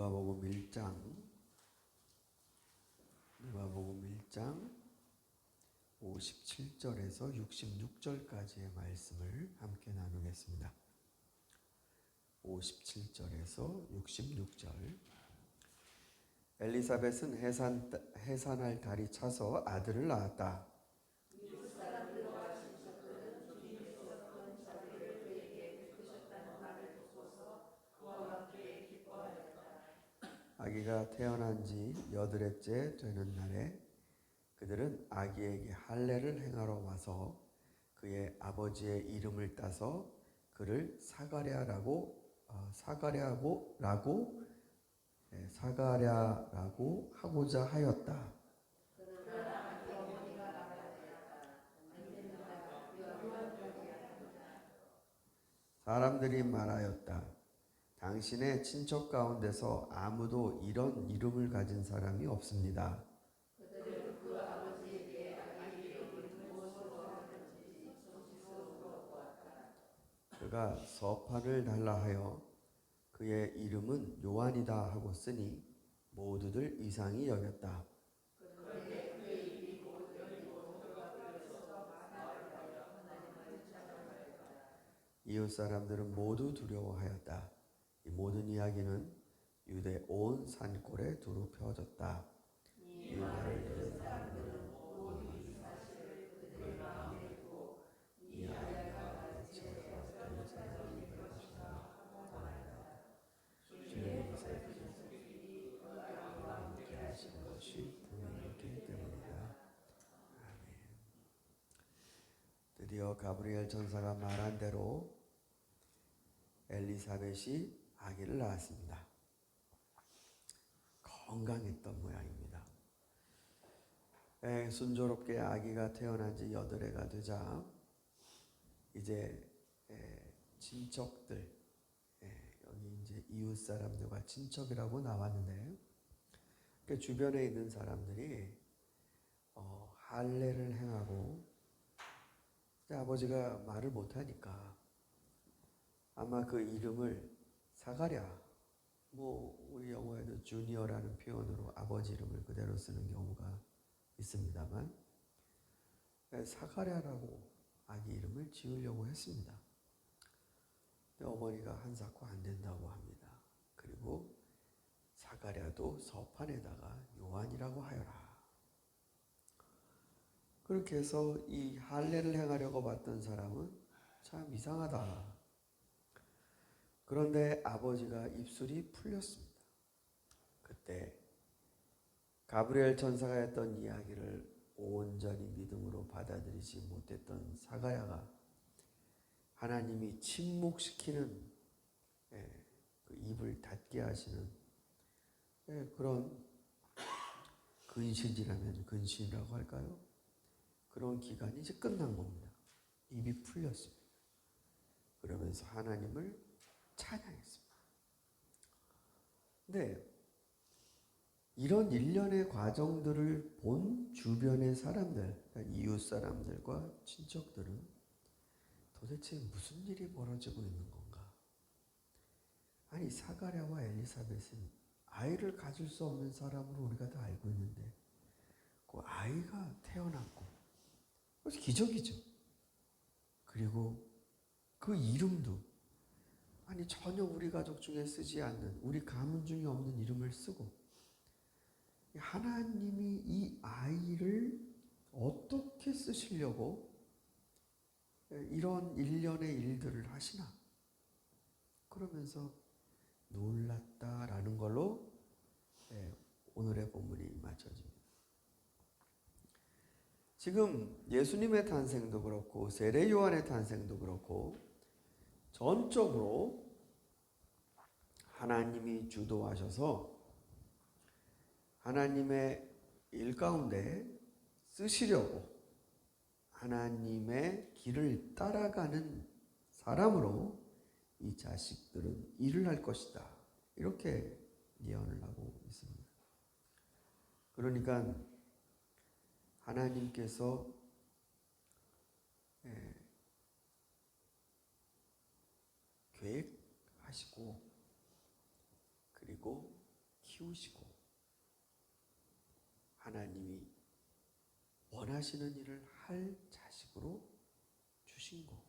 누가복음 1장 57절에서 66절까지의 말씀을 함께 나누겠습니다. 57절에서 66절. 엘리사벳은 해산할 달이 차서 아들을 낳았다. 아기가 태어난 지 8회째 되는 날에 그들은 아기에게 할례를 행하러 와서 그의 아버지의 이름을 따서 그를 사가랴라고 하고자 하였다. 사람들이 말하였다. 당신의 친척 가운데서 아무도 이런 이름을 가진 사람이 없습니다. 그가 서판을 달라 하여 그의 이름은 요한이다 하고 쓰니 모두들 이상히 여겼다. 이웃 사람들은 모두 두려워하였다. 이 모든 이야기는 유대 온 산골에 두루 펴졌다. 이 말을 들은 사람들은 모두 이 사실을 그들의 마음에 두고 이 아이가 미쳐서 어떤 사람이 될 것이다 하고 말한다. 주님께서 그들이 그 아이와 함께 하신 것이 분명했기 때문이다. 아멘. 드디어 가브리엘 천사가 말한 대로 엘리사벳이 아기를 낳았습니다. 건강했던 모양입니다. 순조롭게 아기가 태어난 지 8회가 되자 이제 친척들, 여기 이제 이웃 사람들과 친척이라고 나왔는데 그 주변에 있는 사람들이 할례를 행하고 아버지가 말을 못하니까 아마 그 이름을 사가랴, 우리 영어에도 주니어라는 표현으로 아버지 이름을 그대로 쓰는 경우가 있습니다만 사가랴라고 아기 이름을 지으려고 했습니다. 근데 어머니가 한사코 안 된다고 합니다. 그리고 사가랴도 서판에다가 요한이라고 하여라. 그렇게 해서 이 할례를 행하려고 봤던 사람은 참 이상하다. 그런데 아버지가 입술이 풀렸습니다. 그때 가브리엘 천사가 했던 이야기를 온전히 믿음으로 받아들이지 못했던 사가랴가 하나님이 침묵시키는 그 입을 닫게 하시는 그런 근신이라고 할까요? 그런 기간이 이제 끝난 겁니다. 입이 풀렸습니다. 그러면서 하나님을 찬양했습니다. 근데 이런 일련의 과정들을 본 주변의 사람들, 그러니까 이웃 사람들과 친척들은 도대체 무슨 일이 벌어지고 있는 건가? 아니, 사가랴와 엘리사벳은 아이를 가질 수 없는 사람으로 우리가 다 알고 있는데 그 아이가 태어났고 그것이 기적이죠. 그리고 그 이름도 아니 전혀 우리 가족 중에 쓰지 않는, 우리 가문 중에 없는 이름을 쓰고 하나님이 이 아이를 어떻게 쓰시려고 이런 일련의 일들을 하시나? 그러면서 놀랐다라는 걸로 오늘의 본문이 맞춰집니다. 지금 예수님의 탄생도 그렇고 세례 요한의 탄생도 그렇고 전적으로 하나님이 주도하셔서 하나님의 일 가운데 쓰시려고 하나님의 길을 따라가는 사람으로 이 자식들은 일을 할 것이다. 이렇게 예언을 하고 있습니다. 그러니까 하나님께서 계획하시고 그리고 키우시고 하나님이 원하시는 일을 할 자식으로 주신 거고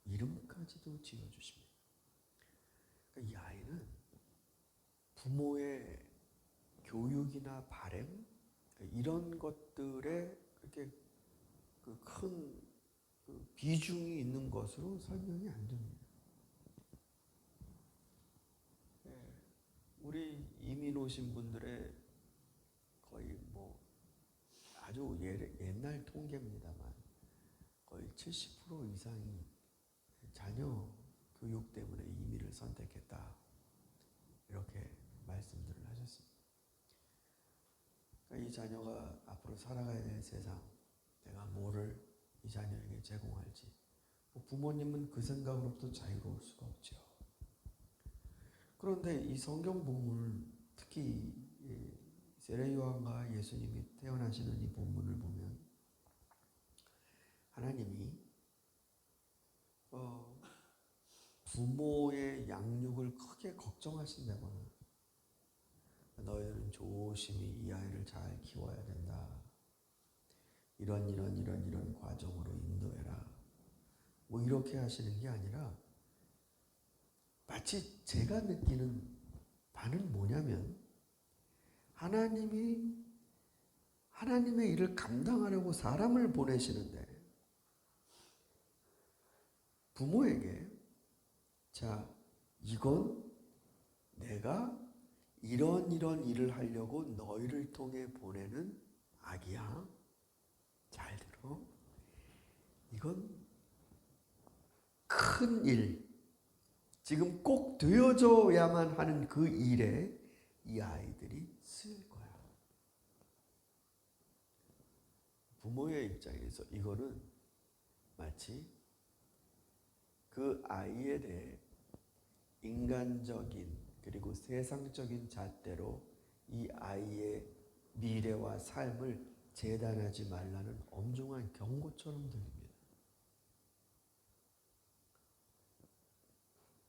이름까지도 지어주십니다. 그러니까 이 아이는 부모의 교육이나 바램 이런 것들에 그렇게 큰 비중이 있는 것으로 설명이 안 됩니다. 우리 이민 오신 분들의 거의 아주 옛날 통계입니다만 거의 70% 이상이 자녀 교육 때문에 이민을 선택했다. 이렇게 말씀들을 하셨습니다. 그러니까 이 자녀가 앞으로 살아가야 될 세상, 내가 뭐를 이 자녀에게 제공할지 부모님은 그 생각으로부터 자유로울 수가 없죠. 그런데 이 성경 본문을 특히 세례요한과 예수님이 태어나시는 이 본문을 보면 하나님이 부모의 양육을 크게 걱정하신다거나 너희들은 조심히 이 아이를 잘 키워야 된다. 이런 과정으로 인도해라. 이렇게 하시는 게 아니라 마치 제가 느끼는 바는 뭐냐면 하나님의 일을 감당하려고 사람을 보내시는데 부모에게 자, 이건 내가 이런 일을 하려고 너희를 통해 보내는 악이야. 잘 들어. 이건 큰 일. 지금 꼭 되어져야만 하는 그 일에 이 아이들이 쓰일 거야. 부모의 입장에서 이거는 마치 그 아이에 대해 인간적인 그리고 세상적인 잣대로 이 아이의 미래와 삶을 재단하지 말라는 엄중한 경고처럼 들립니다.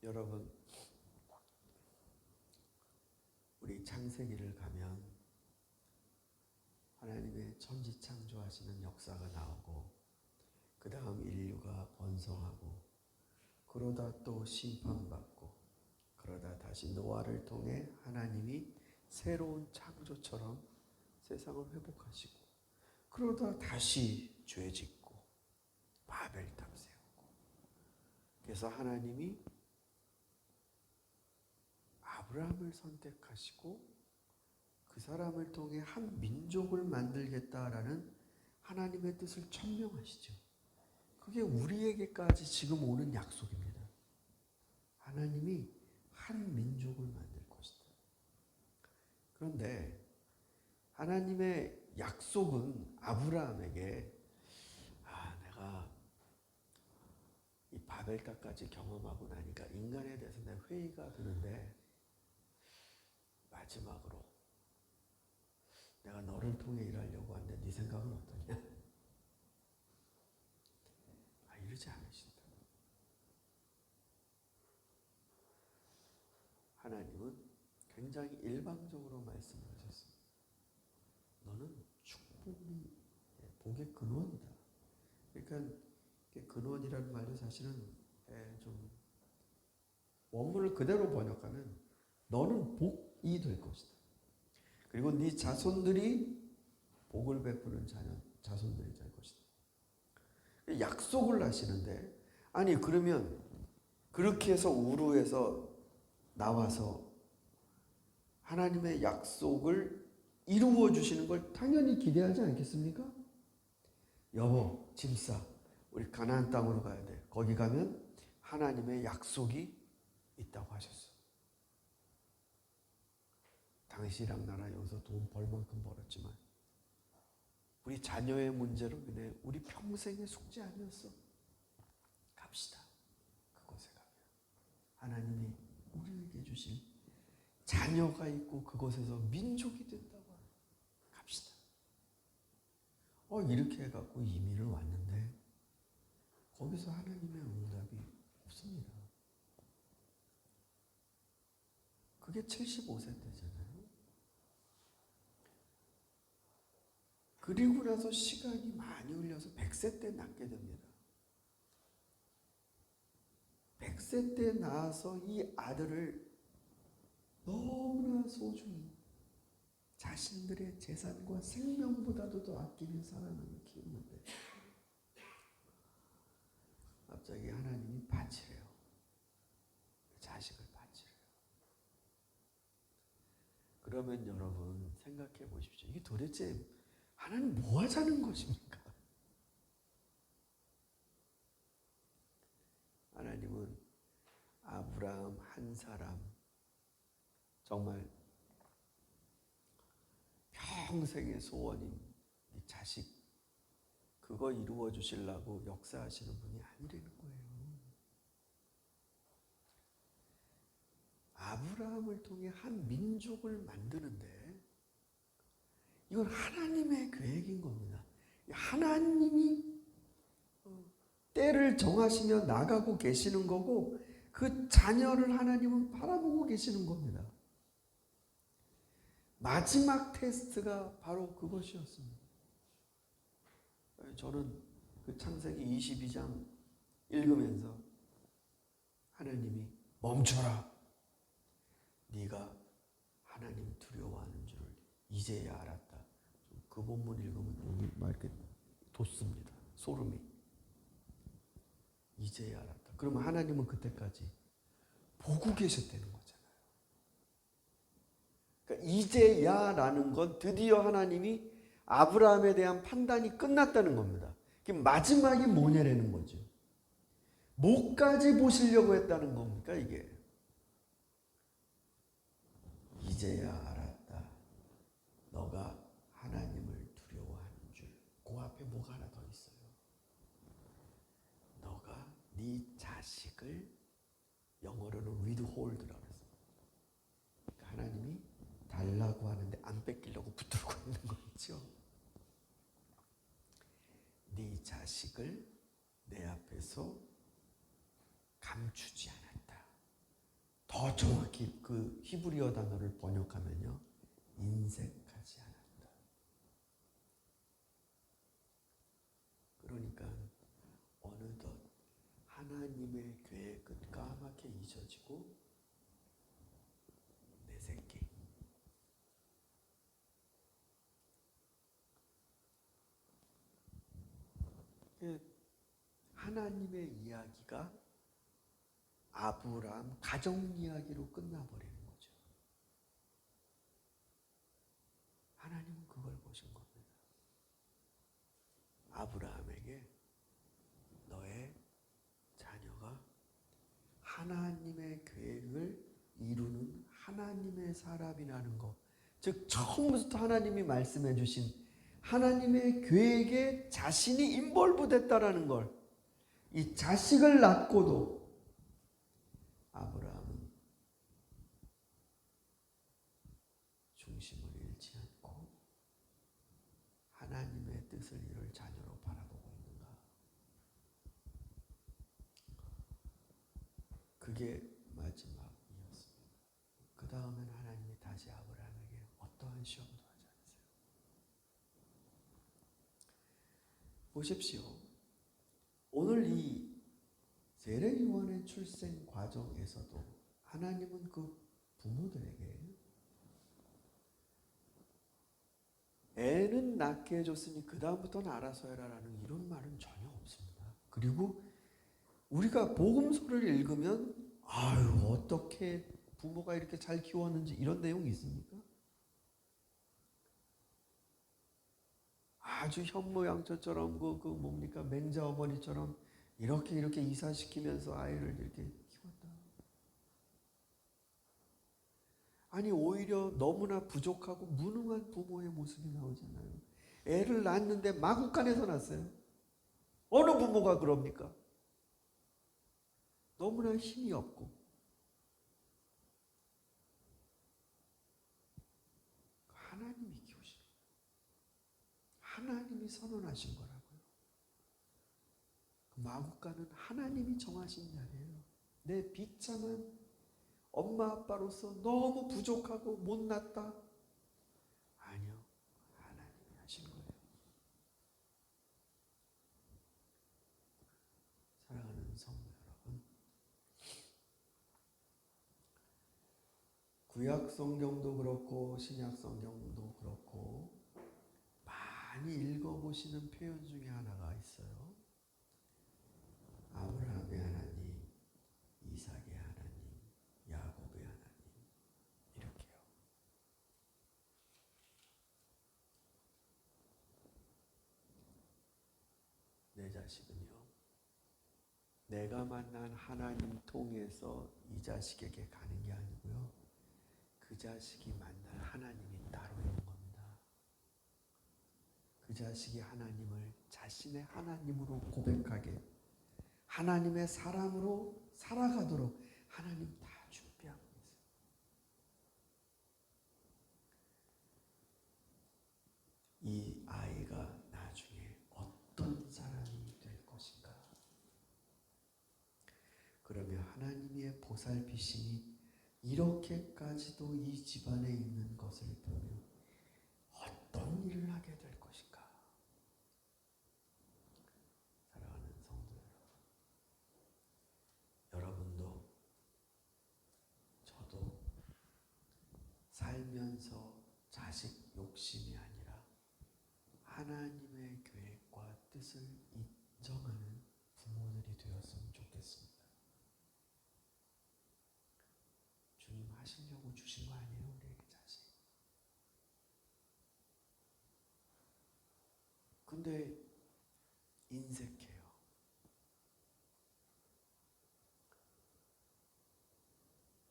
여러분, 우리 창세기를 가면 하나님의 천지창조하시는 역사가 나오고 그 다음 인류가 번성하고 그러다 또 심판받고 그러다 다시 노아를 통해 하나님이 새로운 창조처럼 세상을 회복하시고 그러다 다시 죄 짓고 바벨탑 세우고 그래서 하나님이 아브라함을 선택하시고 그 사람을 통해 한 민족을 만들겠다라는 하나님의 뜻을 천명하시죠. 그게 우리에게까지 지금 오는 약속입니다. 하나님이 한 민족을 만들 것이다. 그런데 하나님의 약속은 아브라함에게 내가 이 바벨탑까지 경험하고 나니까 인간에 대해서 내 회의가 드는데 마지막으로 내가 너를 통해 일하려고 하는데 네 생각은 어떠냐? 이러지 않으신다. 하나님은 굉장히 일방적으로 말씀을 하셨습니다. 너는 충분히 복의 근원이다. 그러니까 근원이라는 말도 사실은 좀 원문을 그대로 번역하면 너는 복이 될 것이다. 그리고 네 자손들이 복을 베푸는 자손들이 될 것이다. 약속을 하시는데 그러면 그렇게 해서 우르에서 나와서 하나님의 약속을 이루어 주시는 걸 당연히 기대하지 않겠습니까? 여보, 짐 싸. 우리 가나안 땅으로 가야 돼. 거기 가면 하나님의 약속이 있다고 하셨어. 당신이랑 나랑 여기서 돈 벌 만큼 벌었지만 우리 자녀의 문제로 인해 우리 평생의 숙제 아니었어. 갑시다. 그곳에 가면 하나님이 우리에게 주신 자녀가 있고 그곳에서 민족이 된다고 합니다. 갑시다. 이렇게 해갖고 이민을 왔는데 거기서 하나님의 응답이 없습니다. 그게 75세 때잖아요. 그리고 나서 시간이 많이 흘려서 100세 때 낳게 됩니다. 100세 때 낳아서 이 아들을 너무나 소중히 자신들의 재산과 생명보다도 더 아끼는 사랑으로 키우는데 갑자기 하나님이 바치래요. 자식을 바치래요. 그러면 여러분 생각해 보십시오. 이게 도대체 하나님 뭐 하자는 것입니까? 하나님은 아브라함 한 사람 정말 평생의 소원인 이 자식 그거 이루어 주시려고 역사하시는 분이 아니라는 거예요. 아브라함을 통해 한 민족을 만드는데 이건 하나님의 계획인 겁니다. 하나님이 때를 정하시며 나가고 계시는 거고 그 자녀를 하나님은 바라보고 계시는 겁니다. 마지막 테스트가 바로 그것이었습니다. 저는 그 창세기 22장 읽으면서 하나님이 멈춰라. 네가 하나님 두려워하는 줄을 이제야 알았다. 그 본문 읽으면 여기 막 이렇게 돋습니다. 소름이. 이제야 알았다. 그러면 하나님은 그때까지 보고 계셨다는 거잖아요. 그러니까 이제야라는 건 드디어 하나님이 아브라함에 대한 판단이 끝났다는 겁니다. 마지막이 뭐냐라는 거죠. 뭐까지 보시려고 했다는 겁니까 이게. 이제야 알았다. 너가 하나님을 두려워하는 줄. 그 앞에 뭐가 하나 더 있어요. 너가 네 자식을 영어로는 withhold라고 했어요. 그러니까 하나님이 달라고 하는데 안 뺏기려고 붙들고 있는 거 있죠. 네 자식을 내 앞에서 감추지 않았다. 더 정확히 그 히브리어 단어를 번역하면요. 인색하지 않았다. 그러니까 어느덧 하나님의 계획은 까맣게 잊어지고 내 새끼. 하나님의 이야기가 아브라함 가정 이야기로 끝나버리는 거죠. 하나님은 그걸 보신 겁니다. 아브라함에게 너의 자녀가 하나님의 계획을 이루는 하나님의 사람이라는 것. 즉 처음부터 하나님이 말씀해 주신 하나님의 계획에 자신이 인볼브 됐다라는 걸. 이 자식을 낳고도 아브라함은 중심을 잃지 않고 하나님의 뜻을 이룰 자녀로 바라보고 있는가. 그게 마지막이었습니다. 그 다음엔 하나님이 다시 아브라함에게 어떠한 시험도 하지 않으세요. 보십시오. 오늘 이 세례요한의 출생 과정에서도 하나님은 그 부모들에게 애는 낳게 해줬으니 그 다음부터는 알아서 해라라는 이런 말은 전혀 없습니다. 그리고 우리가 복음서를 읽으면 아유 어떻게 부모가 이렇게 잘 키웠는지 이런 내용이 있습니까? 아주 현모양처처럼 그 뭡니까 맹자 어머니처럼 이렇게 이사시키면서 아이를 이렇게 키웠다. 아니 오히려 너무나 부족하고 무능한 부모의 모습이 나오잖아요. 애를 낳았는데 마구간에서 낳았어요. 어느 부모가 그럽니까? 너무나 힘이 없고 하나님이 키우신 하나님이 선언하신 거라고요. 그 마구간은 하나님이 정하신 자리예요. 내 비참한 엄마 아빠로서 너무 부족하고 못났다. 아니요. 하나님이 하신 거예요. 구약 성경도 그렇고 신약 성경도 그렇고 많이 읽어보시는 표현 중에 하나가 있어요. 아브라함의 하나님, 이삭의 하나님, 야곱의 하나님, 이렇게요. 내 자식은요, 내가 만난 하나님 통해서 이 자식에게 가는 게 아니고요, 그 자식이 만날 하나님이 따로 있는 겁니다. 그 자식이 하나님을 자신의 하나님으로 고백하게, 하나님의 사람으로 살아가도록 하나님 다 준비하고 있어요. 이 아이가 나중에 어떤 사람이 될 것인가? 그러면 하나님의 보살피심이 이렇게까지도 이 집안에 있는 것을 보면 어떤 일을 하게 될 것인가? 사랑하는 성도 여러분, 여러분도 저도 살면서 자식 욕심이 아니라 하나님의 계획과 뜻을 인정하는 부모들이 되었으면 좋겠습니다. 주님 하시려고 주신 거 아니에요, 우리에게 자식. 근데 인색해요.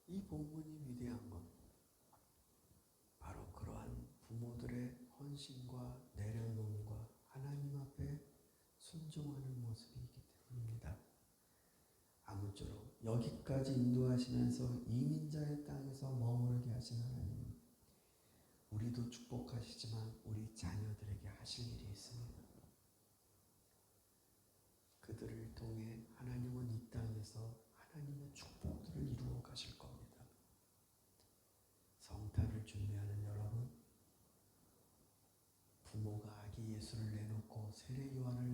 이 본문이 위대한 건 바로 그러한 부모들의 헌신과 내려놓음과 하나님 앞에 순종하는 모습이기 때문입니다. 아무쪼록 여기까지 인도하시면서 이민자의 땅에서 머무르게 하신 하나님, 우리도 축복하시지만 우리 자녀들에게 하실 일이 있습니다. 그들을 통해 하나님은 이 땅에서 하나님의 축복들을 이루어 가실 겁니다. 성탄을 준비하는 여러분, 부모가 아기 예수를 내놓고 세례 요한을